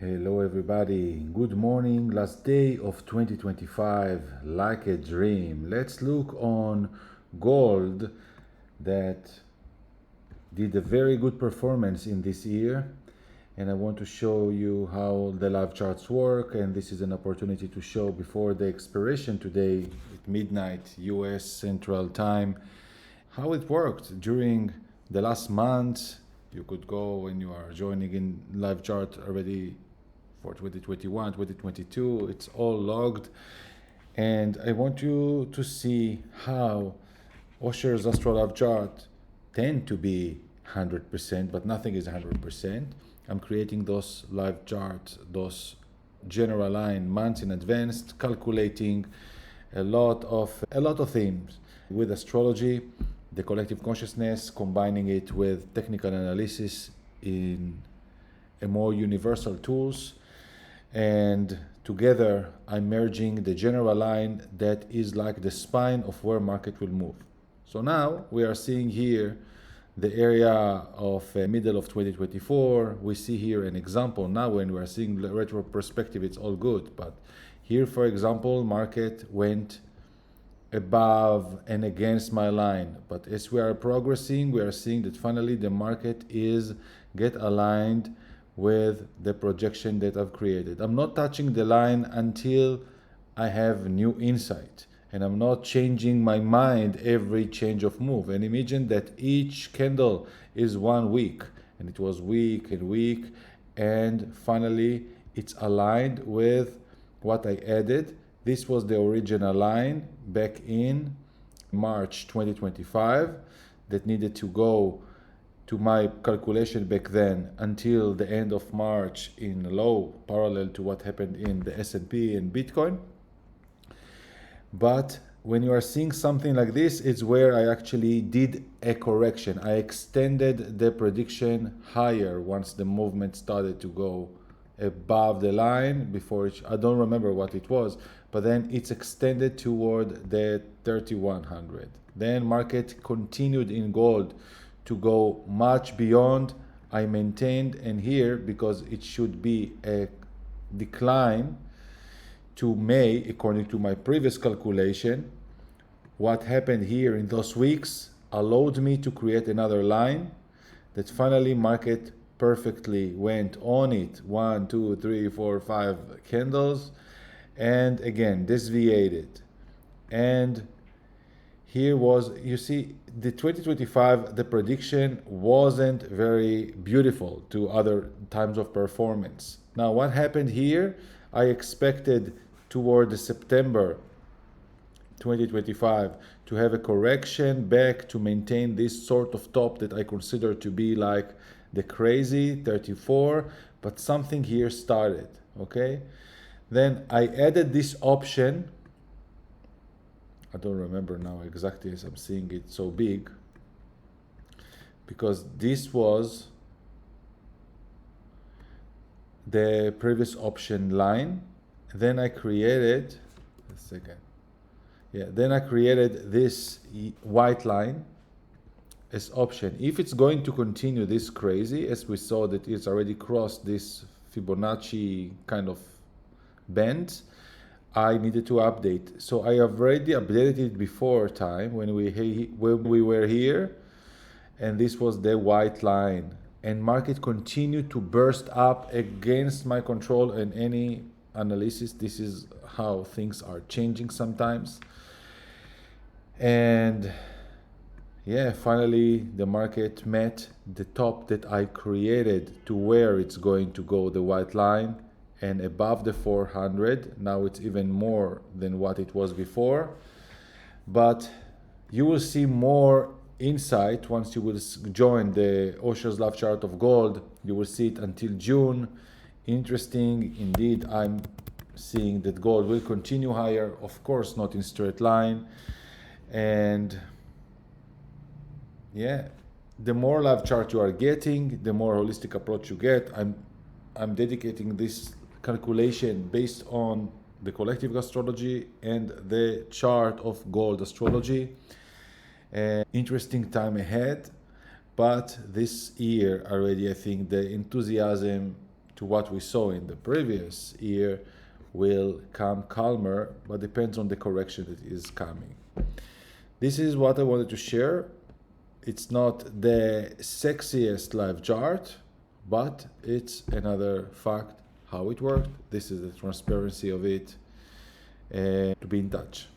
Hello everybody, good morning, last day of 2025, like a dream. Let's look on gold that did a very good performance in this year, and I want to show you how the live charts work, and this is an opportunity to show before the expiration today at midnight US Central Time how it worked during the last month. You could go when you are joining in live chart already for 2021, 2022. It's all logged. And I want you to see how Osher's Astro Live chart tend to be 100%, but nothing is 100%. I'm creating those live charts, those general line months in advance, calculating a lot of things with astrology, the collective consciousness, combining it with technical analysis in a more universal tools, and together I'm merging the general line that is like the spine of where market will move. So now we are seeing here the area of middle of 2024. We see here an example. Now when we are seeing the retro perspective, it's all good, but here, for example, market went above and against my line, but as we are progressing, we are seeing that finally the market is get aligned with the projection that I've created. I'm not touching the line until I have new insight, and I'm not changing my mind every change of move. And imagine that each candle is 1 week, and it was week and week, and finally it's aligned with what I added. This was the original line back in March 2025 that needed to go to my calculation back then until the end of March in low, parallel to what happened in the S&P and Bitcoin. But when you are seeing something like this, it's where I actually did a correction. I extended the prediction higher once the movement started to go above the line before I don't remember what it was, but then it's extended toward the 3100. Then market continued in gold to go much beyond. I maintained, and here, because it should be a decline to May according to my previous calculation, what happened here in those weeks allowed me to create another line that finally market perfectly went on it. 1, 2, 3, 4, 5 candles, and again deviated. And here was, you see, the 2025, the prediction wasn't very beautiful to other times of performance. Now what happened here, I expected toward the September 2025 to have a correction back to maintain this sort of top that I consider to be like the crazy 34, but something here started. Okay, then I added this option. I don't remember now exactly as I'm seeing it so big, because this was the previous option line. Then I created a second. Yeah, then I created this white line as option. If it's going to continue this crazy, as we saw that it's already crossed this Fibonacci kind of bend, I needed to update. So I have already updated it before time when we were here, and this was the white line, and market continued to burst up against my control and any analysis. This is how things are changing sometimes. And yeah, finally the market met the top that I created to where it's going to go, the white line, and above the 400. Now it's even more than what it was before, but you will see more insight once you will join the Osher's Love Chart of Gold. You will see it until June. Interesting indeed. I'm seeing that gold will continue higher, of course not in straight line. And yeah, the more live chart you are getting, the more holistic approach you get. I'm dedicating this calculation based on the collective astrology and the chart of gold astrology. Interesting time ahead, but this year already I think the enthusiasm to what we saw in the previous year will come calmer, but depends on the correction that is coming. This is what I wanted to share. It's not the sexiest live chart, but it's another fact how it worked. This is the transparency of it. To be in touch.